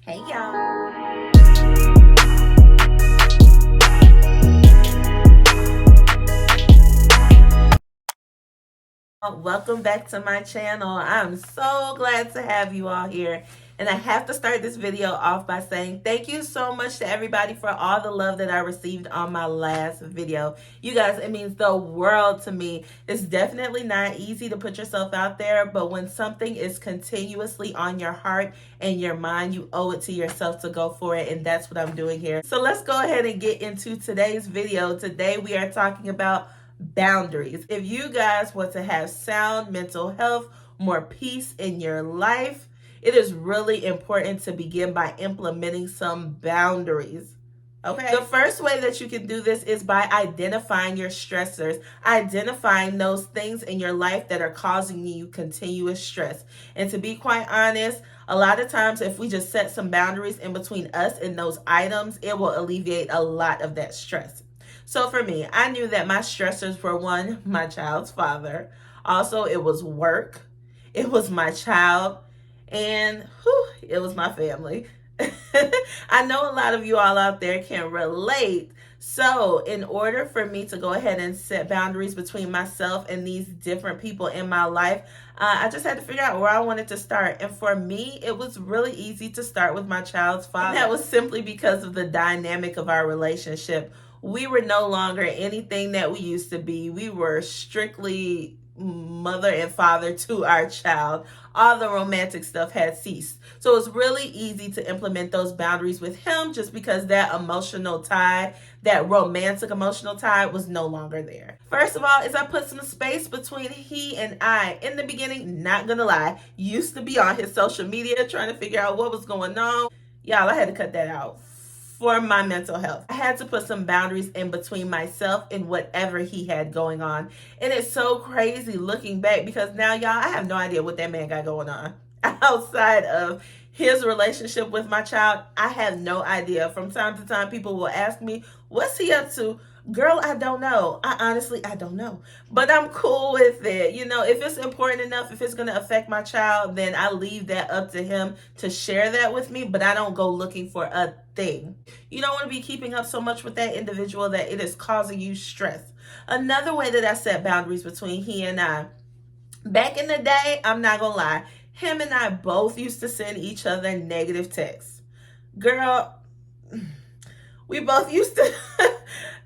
Hey y'all. Welcome back to my channel. I'm so glad to have you all here. And I have to start this video off by saying thank you so much to everybody for all the love that I received on my last video. You guys, it means the world to me. It's definitely not easy to put yourself out there, but when something is continuously on your heart and your mind, you owe it to yourself to go for it. And that's what I'm doing here. So let's go ahead and get into today's video. Today we are talking about boundaries. If you guys want to have sound mental health, more peace in your life, it is really important to begin by implementing some boundaries. Okay. The first way that you can do this is by identifying your stressors, identifying those things in your life that are causing you continuous stress. And to be quite honest, a lot of times if we just set some boundaries in between us and those items, it will alleviate a lot of that stress. So for me, I knew that my stressors were one, my child's father. Also, it was work. It was my child. And it was my family. I know a lot of you all out there can relate. So in order for me to go ahead and set boundaries between myself and these different people in my life, I just had to figure out where I wanted to start. And for me, it was really easy to start with my child's father. And that was simply because of the dynamic of our relationship. We were no longer anything that we used to be. We were strictly mother and father to our child. All the romantic stuff had ceased. So it was really easy to implement those boundaries with him just because that emotional tie, that romantic emotional tie was no longer there. First of all, is I put some space between he and I. In the beginning, not gonna lie, used to be on his social media trying to figure out what was going on. Y'all, I had to cut that out for my mental health. I had to put some boundaries in between myself and whatever he had going on. And it's so crazy looking back because now, y'all, I have no idea what that man got going on. Outside of his relationship with my child, I have no idea. From time to time, people will ask me, what's he up to? Girl, I don't know. I don't know. But I'm cool with it. You know, if it's important enough, if it's going to affect my child, then I leave that up to him to share that with me. But I don't go looking for a thing. You don't want to be keeping up so much with that individual that it is causing you stress. Another way that I set boundaries between he and I, back in the day, I'm not going to lie, him and I both used to send each other negative texts. Girl, we both used to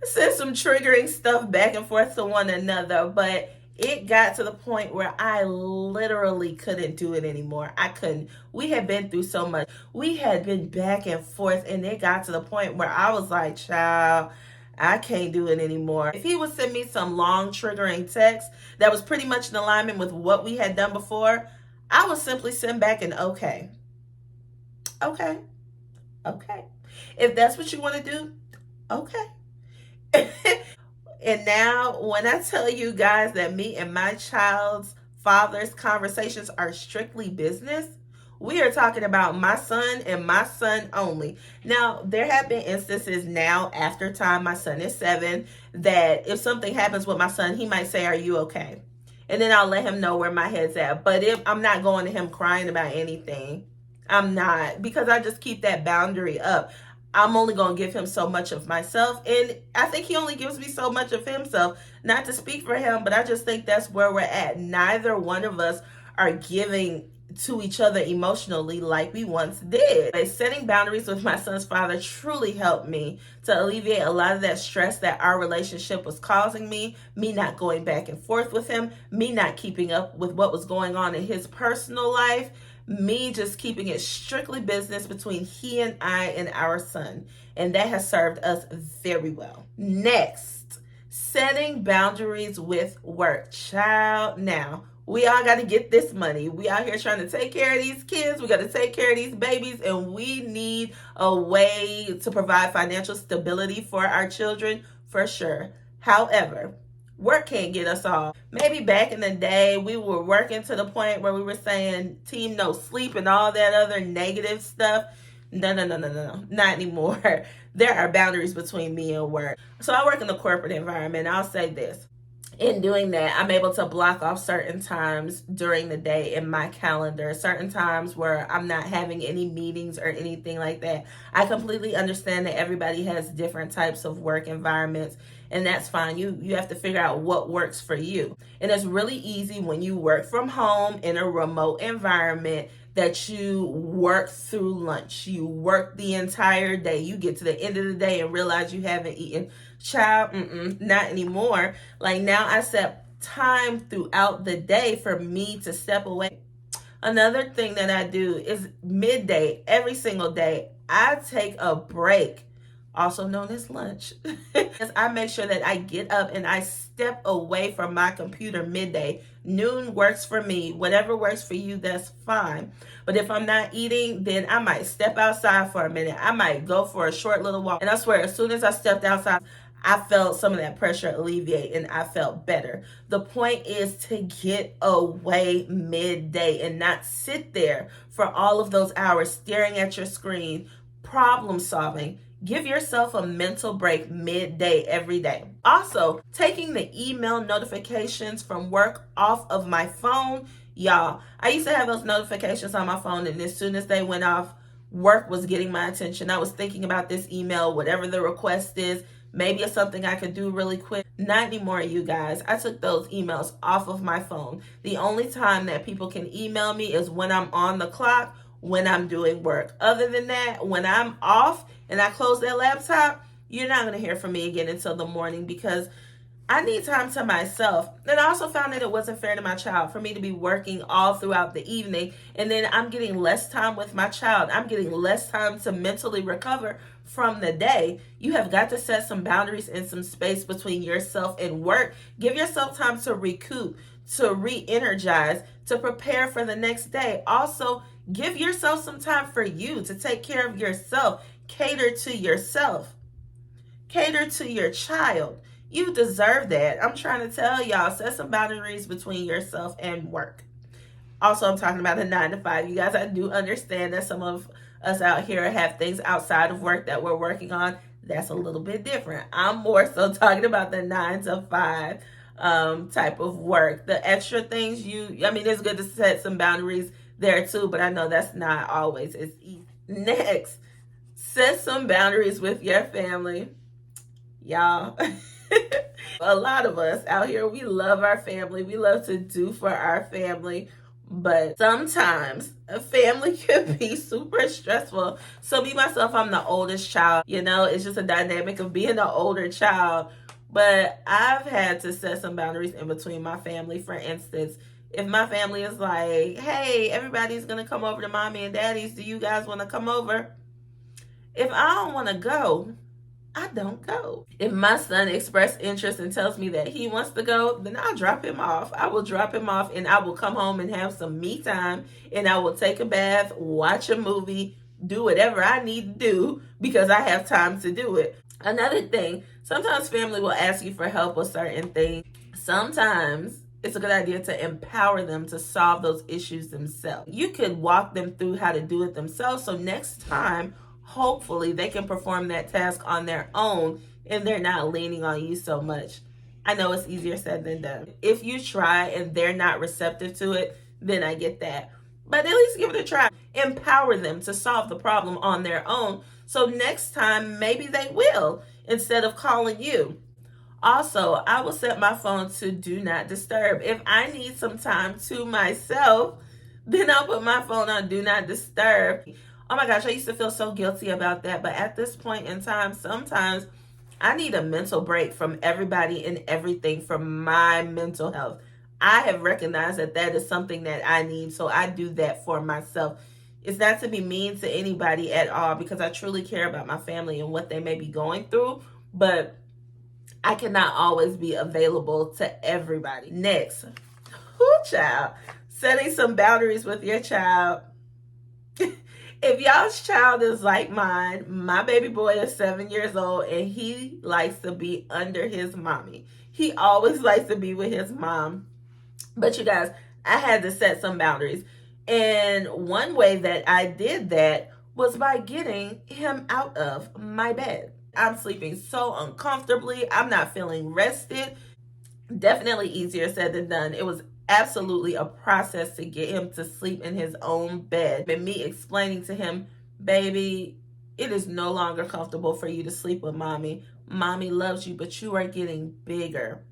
send some triggering stuff back and forth to one another, but it got to the point where I literally couldn't do it anymore. I couldn't. We had been through so much. We had been back and forth, and it got to the point where I was like, child, I can't do it anymore. If he would send me some long triggering text that was pretty much in alignment with what we had done before, I would simply send back an okay. Okay. Okay. If that's what you want to do, okay. And now when I tell you guys that me and my child's father's conversations are strictly business, we are talking about my son and my son only. Now, there have been instances now after time, my son is 7, that if something happens with my son, he might say, are you okay? And then I'll let him know where my head's at. But if I'm not going to him crying about anything, I'm not, because I just keep that boundary up. I'm only going to give him so much of myself. And I think he only gives me so much of himself. Not to speak for him, but I just think that's where we're at. Neither one of us are giving to each other emotionally like we once did. But setting boundaries with my son's father truly helped me to alleviate a lot of that stress that our relationship was causing me not going back and forth with him, me not keeping up with what was going on in his personal life, me just keeping it strictly business between he and I and our son. And that has served us very well. Next, setting boundaries with work. Child, now, we all got to get this money. We out here trying to take care of these kids. We got to take care of these babies, and we need a way to provide financial stability for our children for sure. However, work can't get us all. Maybe back in the day, we were working to the point where we were saying team no sleep and all that other negative stuff. No, not anymore. There are boundaries between me and work. So I work in the corporate environment. I'll say this. In doing that, I'm able to block off certain times during the day in my calendar, certain times where I'm not having any meetings or anything like that. I completely understand that everybody has different types of work environments, and that's fine. You have to figure out what works for you. And it's really easy when you work from home in a remote environment that you work through lunch. You work the entire day. You get to the end of the day and realize you haven't eaten. Child, not anymore. Like now I set time throughout the day for me to step away. Another thing that I do is midday, every single day, I take a break, also known as lunch. I make sure that I get up and I step away from my computer midday. Noon works for me. Whatever works for you, that's fine. But if I'm not eating, then I might step outside for a minute. I might go for a short little walk. And I swear, as soon as I stepped outside, I felt some of that pressure alleviate and I felt better. The point is to get away midday and not sit there for all of those hours staring at your screen, problem solving. Give yourself a mental break midday every day. Also, taking the email notifications from work off of my phone. Y'all, I used to have those notifications on my phone, and as soon as they went off, work was getting my attention. I was thinking about this email, whatever the request is. Maybe it's something I could do really quick. Not anymore, you guys. I took those emails off of my phone. The only time that people can email me is when I'm on the clock, when I'm doing work. Other than that, when I'm off and I close that laptop, you're not going to hear from me again until the morning because I need time to myself. And I also found that it wasn't fair to my child for me to be working all throughout the evening and then I'm getting less time with my child. I'm getting less time to mentally recover from the day. You have got to set some boundaries and some space between yourself and work. Give yourself time to recoup, to re-energize, to prepare for the next day. Also, give yourself some time for you to take care of yourself. Cater to yourself. Cater to your child. You deserve that. I'm trying to tell y'all, set some boundaries between yourself and work. Also, I'm talking about a 9 to 5. You guys, I do understand that some of us out here have things outside of work that we're working on. That's a little bit different. I'm more so talking about the 9 to 5 type of work. The extra things it's good to set some boundaries there too, but I know that's not always as easy. Next, set some boundaries with your family. Y'all. A lot of us out here, we love our family. We love to do for our family. But sometimes a family can be super stressful. So me, myself, I'm the oldest child. It's just a dynamic of being an older child. But I've had to set some boundaries in between my family. For instance, if my family is like, hey, everybody's going to come over to mommy and daddy's. Do you guys want to come over? If I don't want to go, I don't go. If my son expressed interest and tells me that he wants to go, then I'll drop him off. I will drop him off and I will come home and have some me time and I will take a bath, watch a movie, do whatever I need to do because I have time to do it. Another thing, sometimes family will ask you for help with certain things. Sometimes it's a good idea to empower them to solve those issues themselves. You could walk them through how to do it themselves. So next time, hopefully they can perform that task on their own and they're not leaning on you so much. I know it's easier said than done. If you try and they're not receptive to it, then I get that. But at least give it a try. Empower them to solve the problem on their own. So next time, maybe they will instead of calling you. Also, I will set my phone to do not disturb. If I need some time to myself, then I'll put my phone on do not disturb. Oh my gosh, I used to feel so guilty about that. But at this point in time, sometimes I need a mental break from everybody and everything for my mental health. I have recognized that that is something that I need. So I do that for myself. It's not to be mean to anybody at all because I truly care about my family and what they may be going through. But I cannot always be available to everybody. Next, child, setting some boundaries with your child. If y'all's child is like mine, my baby boy is 7 years old and he likes to be under his mommy. He always likes to be with his mom. But you guys, I had to set some boundaries. And one way that I did that was by getting him out of my bed. I'm sleeping so uncomfortably. I'm not feeling rested. Definitely easier said than done. It was absolutely a process to get him to sleep in his own bed. And me explaining to him, baby, it is no longer comfortable for you to sleep with mommy. Mommy loves you, but you are getting bigger.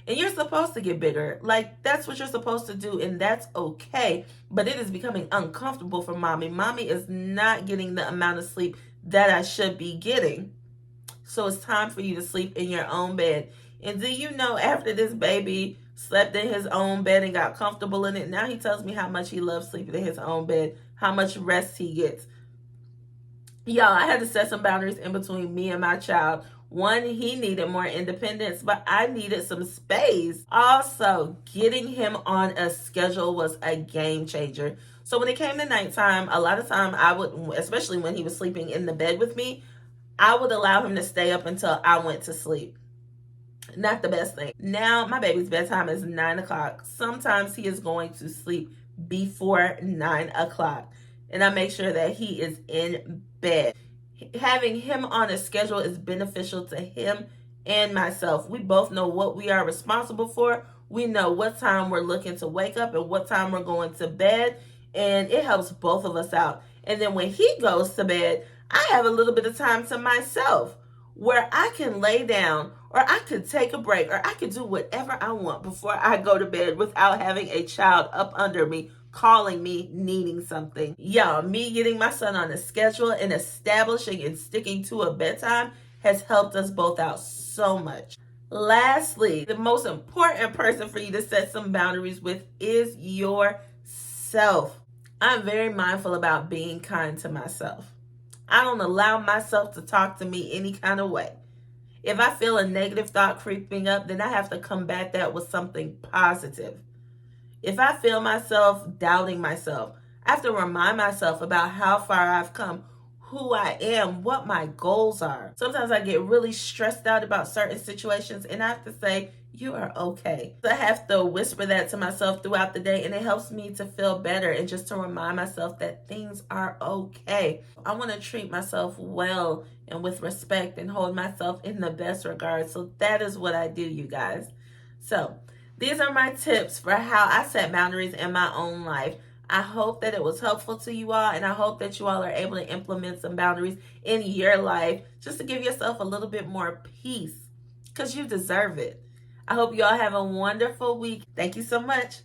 And you're supposed to get bigger. Like, that's what you're supposed to do, and that's okay. But it is becoming uncomfortable for mommy. Mommy is not getting the amount of sleep that I should be getting. So it's time for you to sleep in your own bed. And do you know, after this baby slept in his own bed and got comfortable in it, now he tells me how much he loves sleeping in his own bed, how much rest he gets. Y'all, I had to set some boundaries in between me and my child. One, he needed more independence, but I needed some space. Also, getting him on a schedule was a game changer. So when it came to nighttime, a lot of time I would, especially when he was sleeping in the bed with me, I would allow him to stay up until I went to sleep. Not the best thing. Now my baby's bedtime is 9 o'clock. Sometimes he is going to sleep before 9 o'clock. And I make sure that he is in bed. Having him on a schedule is beneficial to him and myself. We both know what we are responsible for. We know what time we're looking to wake up and what time we're going to bed. And it helps both of us out. And then when he goes to bed, I have a little bit of time to myself where I can lay down, or I could take a break, or I could do whatever I want before I go to bed without having a child up under me calling me needing something. Y'all, me getting my son on a schedule and establishing and sticking to a bedtime has helped us both out so much. Lastly, the most important person for you to set some boundaries with is yourself. I'm very mindful about being kind to myself. I don't allow myself to talk to me any kind of way. If I feel a negative thought creeping up, then I have to combat that with something positive. If I feel myself doubting myself, I have to remind myself about how far I've come, who I am, what my goals are. Sometimes I get really stressed out about certain situations, and I have to say, you are okay. I have to whisper that to myself throughout the day, and it helps me to feel better and just to remind myself that things are okay. I want to treat myself well and with respect and hold myself in the best regard. So that is what I do, you guys. So these are my tips for how I set boundaries in my own life. I hope that it was helpful to you all, and I hope that you all are able to implement some boundaries in your life just to give yourself a little bit more peace, because you deserve it. I hope you all have a wonderful week. Thank you so much.